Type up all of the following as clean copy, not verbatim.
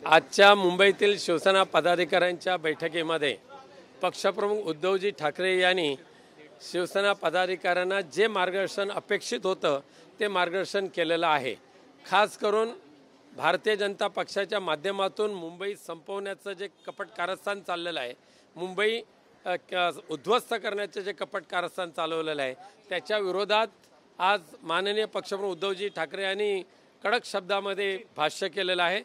आजच्या मुंबईतील शिवसेना पदाधिकाऱ्यांच्या बैठकीमध्ये पक्षप्रमुख उद्धवजी ठाकरे यांनी शिवसेना पदाधिकाऱ्यांना जे मार्गदर्शन अपेक्षित होतं ते मार्गदर्शन केलेलं आहे। खास करून भारतीय जनता पक्षाच्या माध्यमातून मुंबई संपवण्याचं जे कपट कारस्थान चाललेलं आहे, मुंबई उद्ध्वस्त करण्याचे जे कपट कारस्थान चालवलेलं आहे, त्याच्या विरोधात आज माननीय पक्षप्रमुख उद्धवजी ठाकरे यांनी कडक शब्दामध्ये भाष्य केलेलं आहे।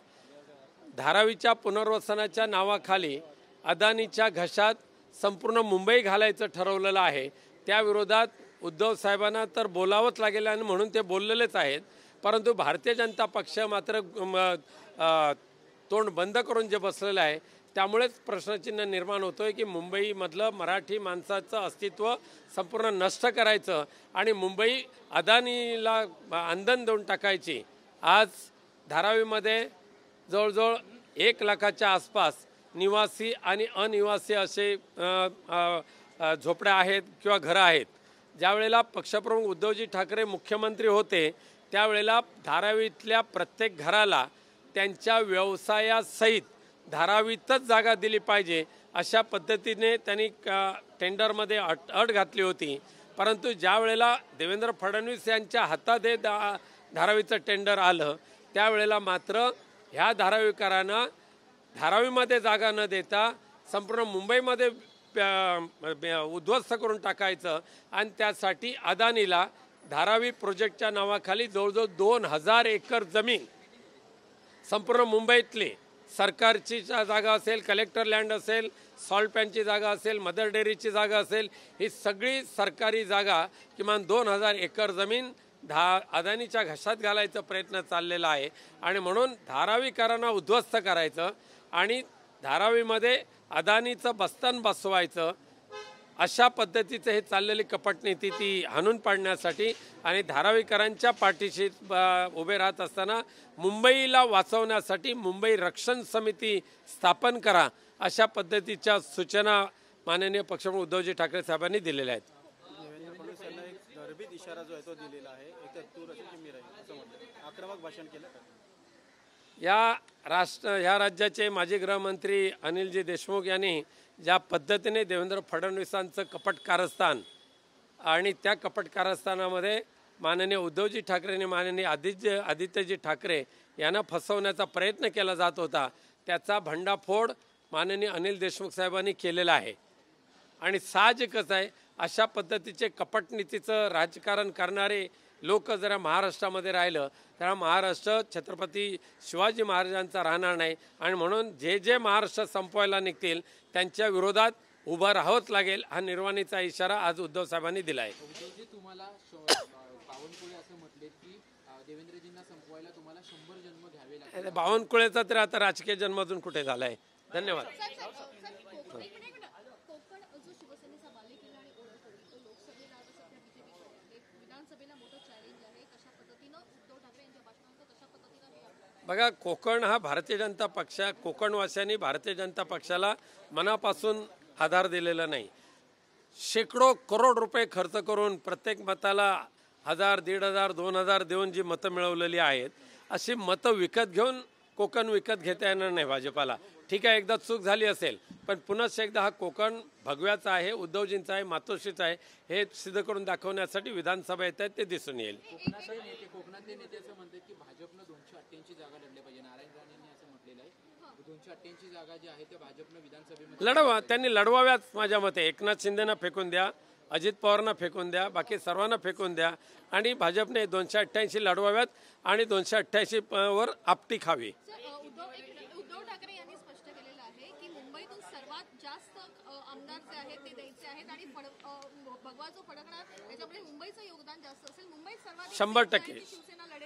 धारावीच्या पुनर्वसनाच्या नावाखाली अदानीच्या घशात संपूर्ण मुंबई घालायचं ठरवलेलं आहे। त्या विरोधात उद्धव साहेबांना तर बोलावंच लागेल आणि म्हणून ते बोललेलेच आहेत, परंतु भारतीय जनता पक्ष मात्र तोंड बंद करून जे बसलेलं आहे, त्यामुळेच प्रश्नचिन्ह निर्माण होतोय की मुंबईमधलं मराठी माणसाचं अस्तित्व संपूर्ण नष्ट करायचं आणि मुंबई अदानीला अंधन देऊन टाकायची। आज धारावीमध्ये जवळजवळ 1 लाखाच्या आसपास निवासी आणि अनिवासी असे झोपड्या आहेत किंवा घरं आहेत। ज्यावेळेला पक्षप्रमुख उद्धवजी ठाकरे मुख्यमंत्री होते त्यावेळेला धारावीतल्या प्रत्येक घराला त्यांच्या व्यवसायासहित धारावीतच जागा दिली पाहिजे अशा पद्धतीने त्यांनी टेंडरमध्ये अट घातली होती। परंतु ज्या वेळेला देवेंद्र फडणवीस यांच्या हातात हे धारावीचं टेंडर आलं त्यावेळेला मात्र ह्या धारावीकरांना धारावीमध्ये जागा न देता संपूर्ण मुंबईमध्ये उद्ध्वस्त करून टाकायचं आणि त्यासाठी अदानीला धारावी प्रोजेक्टच्या नावाखाली जवळजवळ 2000 एकर जमीन संपूर्ण मुंबईतली सरकारची जागा असेल, कलेक्टर लँड असेल, सॉल्ट पॅनची जागा असेल, मदर डेअरीची जागा असेल, ही सगळी सरकारी जागा किमान 2000 एकर जमीन अदानीच्या घशात घालायचा प्रयत्न चाललेला आहे। आणि म्हणून धारावीकरांना उद्ध्वस्त करायचं आणि धारावीमध्ये अदानीचं बस्तान बसवायचं अशा पद्धतीचं हे चाललेली कपटनीती ती हाणून पाडण्यासाठी आणि धारावीकरांच्या पाठीशी उभे राहत असताना मुंबईला वाचवण्यासाठी मुंबई रक्षण समिती स्थापन करा अशा पद्धतीच्या सूचना माननीय पक्षप्रमुख उद्धवजी ठाकरे साहेबांनी दिलेल्या आहेत। इशारा जो आहे तो दिलेला आहे, एक तूर असेल की मी राहील असं म्हटलं, आक्रमक भाषण केलं। या राज्याचे माजी गृहमंत्री अनिलजी देशमुख यांनी ज्या पद्धतीने देवेंद्र फडणवीसांचं कपट कारस्थान आणि त्या कपट कारस्थानामध्ये माननीय उद्धवजी ठाकरे आणि माननीय आदित्यजी ठाकरे यांना फसवण्याचा प्रयत्न केला जात होता, त्याचा भंडाफोड माननीय अनिल देशमुख साहेबांनी केलेला आहे। आणि साहजिकच आहे अशा पद्धतीचे कपटनीतीचं राजकारण करणारे लोक जरा महाराष्ट्रामध्ये राहिलं तर महाराष्ट्र छत्रपती शिवाजी महाराजांचा राहणार नाही आणि म्हणून जे महाराष्ट्र संपवायला निघतील त्यांच्या विरोधात उभं राहावंच लागेल हा निर्वाणीचा इशारा आज उद्धव साहेबांनी दिला आहे। उद्धवजी, तुम्हाला बावनकुळे असं म्हटले की देवेंद्रजींना संपवायला तुम्हाला 100 जन्म घ्यावे लागतील। बावनकुळेचा तर आता राजकीय जन्म अजून कुठे झालाय। धन्यवाद। बघा, कोकण हा भारतीय जनता पक्ष, कोकणवासियांनी भारतीय जनता पक्षाला मनापासून आधार दिलेला नाही। शेकडो करोड रुपये खर्च करून प्रत्येक मताला 1000, 1500, 2000 देऊन जी मतं मिळवलेली आहेत अशी मतं विकत घेऊन कोकण विकत घेता येणार नाही भाजपाला। ठीक आहे, एकदा चूक झाली असेल पण पुन्हा एकदा हा कोकण भगव्याचा आहे, उद्धवजींचा आहे, मातोश्रीचा आहे हे सिद्ध करून दाखवण्यासाठी विधानसभा येत आहेत ते दिसून येईल। कोकणातले नेते असं म्हणतात की भाजपनं 288 जागा लढल्या पाहिजे। नारायण राणेंनी असं म्हटलेलं आहे 288 जागा ज्या आहेत त्या भाजपनं विधानसभेमध्ये लढवा, त्यांनी लढवाव्याच। माझ्या मते एकनाथ शिंदेना फेकून द्या, अजित पवारांना फेकून द्या, बाकी सर्वांना फेकून द्या आणि भाजपने 288 लढवाव्यात आणि 288 वर आपटी खावी। उद्धव ठाकरे यांनी स्पष्ट केलेलं आहे की मुंबईतून सर्वात जास्त आमदार जे आहेत ते द्यायचे आहेत आणि भगवा जो फडकणार त्याच्यामुळे मुंबईचं योगदान जास्त असेल। मुंबईत सर्वात 100%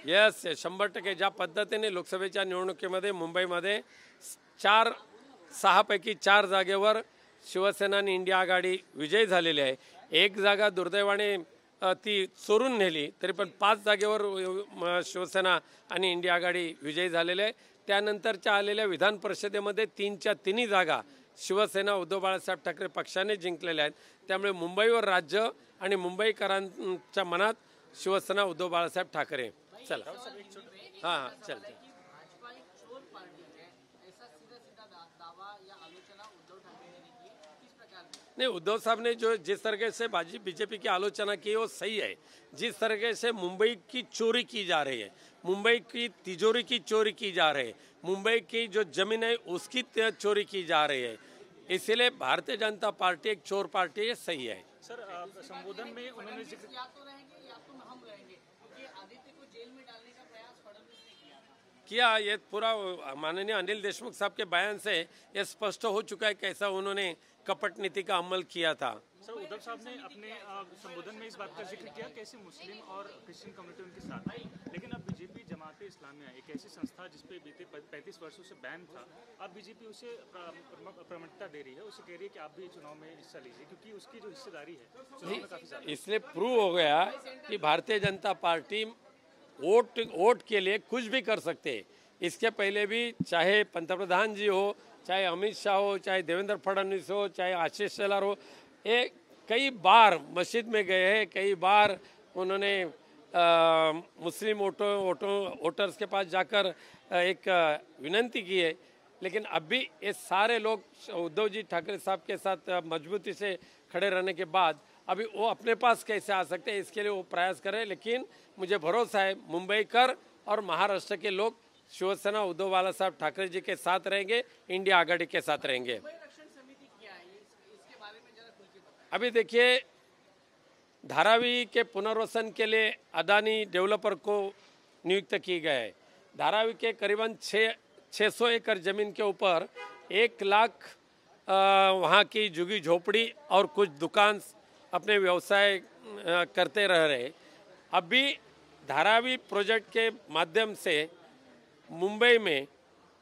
येस 100% ज्या पद्धतीने लोकसभेच्या निवडणुकीमध्ये मुंबईमध्ये 6 पैकी 4 जागेवर शिवसेना आणि इंडिया आघाडी विजयी झालेली आहे। एक जागा दुर्दैवाने ती चोरून नेली तरी पण 5 जागेवर शिवसेना आणि इंडिया आघाडी विजयी झालेली आहे। त्यानंतरच्या आलेल्या विधान परिषदेमध्ये 3च्या 3 जागा शिवसेना उद्धव बाळासाहेब ठाकरे पक्षाने जिंकलेल्या आहेत। त्यामुळे मुंबईवर राज्य आणि मुंबईकरांच्या मनात शिवसेना उद्धव बाळासाहेब ठाकरे। चला हां चल नहीं, उद्धव साहब ने जो जिस तरीके से बीजेपी की आलोचना की वो सही है। जिस तरीके से मुंबई की चोरी की जा रही है, मुंबई की तिजोरी की चोरी की जा रही है, मुंबई की जो जमीन है उसकी चोरी की जा रही है, इसलिए भारतीय जनता पार्टी एक चोर पार्टी है, सही है। सर संबोधन में उन्होंने जिक्र किया, ये पूरा माननीय अनिल देशमुख साहब के बयान से ये स्पष्ट हो चुका है कैसा उन्होंने कपट नीति का अमल किया था। सर उद्धव साहब ने अपने संबोधन में इस बात का जिक्र किया कैसे मुस्लिम और क्रिश्चियन कम्युनिटी उनके साथ आई, लेकिन अब बीजेपी जमात इस्लामिया एक ऐसी संस्था जिसपे बीते 35 वर्षों से बैन था, अब बीजेपी उसे प्रमुखता दे रही है, उसे कह रही है कि आप भी चुनाव में हिस्सा लीजिए क्योंकि उसकी जो हिस्सेदारी है चुनाव में काफी ज्यादा। इसलिए प्रूव हो गया कि भारतीय जनता पार्टी वोट के लिए कुछ भी कर सकते हैं। इसके पहले भी चाहे पंतप्रधान जी हो, चाहे अमित शाह हो, चाहे देवेंद्र फडणवीस हो, चाहे आशीष शेलार हो, ये कई बार मस्जिद में गए हैं, कई बार उन्होंने मुस्लिम वोटर्स के पास जाकर एक विनंती की है। लेकिन अभी ये सारे लोग उद्धव जी ठाकरे साहब के साथ मजबूती से खड़े रहने के बाद अभी वो अपने पास कैसे आ सकते हैं, इसके लिए वो प्रयास करें। लेकिन मुझे भरोसा है मुंबईकर और महाराष्ट्र के लोग शिवसेना उद्धव बाला साहब ठाकरे जी के साथ रहेंगे, इंडिया आघाड़ी के साथ रहेंगे। अभी देखिए, धारावी के पुनर्वसन के लिए अदानी डेवलपर को नियुक्त की गए है। धारावी के करीबन 600 एकड़ जमीन के ऊपर 1 लाख वहाँ की झुग्गी झोपड़ी और कुछ दुकान अपने व्यवसाय करते रह रहे। अभी धारावी प्रोजेक्ट के माध्यम से मुंबई में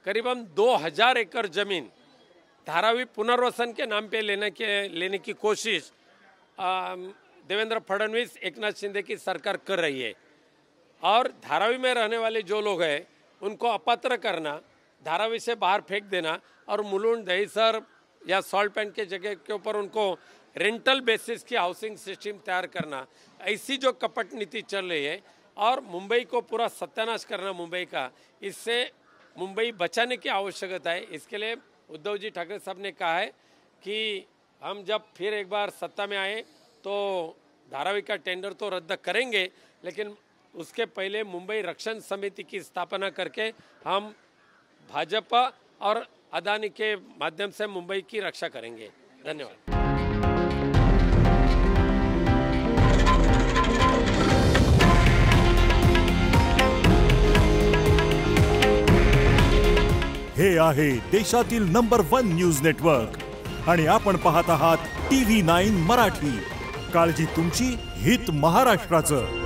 करीबन 2000 एकड़ जमीन धारावी पुनर्वसन के नाम पे लेने की कोशिश देवेंद्र फडणवीस, एकनाथ शिंदे की सरकार कर रही है। और धारावी में रहने वाले जो लोग हैं उनको अपात्र करना, धारावी से बाहर फेंक देना और मुलुंड, दहीसर या सॉल्ट पैंट के जगह के ऊपर उनको रेंटल बेसिस की हाउसिंग सिस्टम तैयार करना, ऐसी जो कपट नीति चल रही है और मुंबई को पूरा सत्यानाश करना मुंबई का, इससे मुंबई बचाने की आवश्यकता है। इसके लिए उद्धव जी ठाकरे साहब ने कहा है कि हम जब फिर एक बार सत्ता में आए तो धारावी का टेंडर तो रद्द करेंगे, लेकिन उसके पहले मुंबई रक्षण समिति की स्थापना करके हम भाजपा और अदानी के माध्यम से मुंबई की रक्षा करेंगे। धन्यवाद। हे आहे देशातील नंबर 1 न्यूज नेटवर्क आणि आपण पाहत आहात TV9 मराठी। काळजी तुमची, हित महाराष्ट्राचं।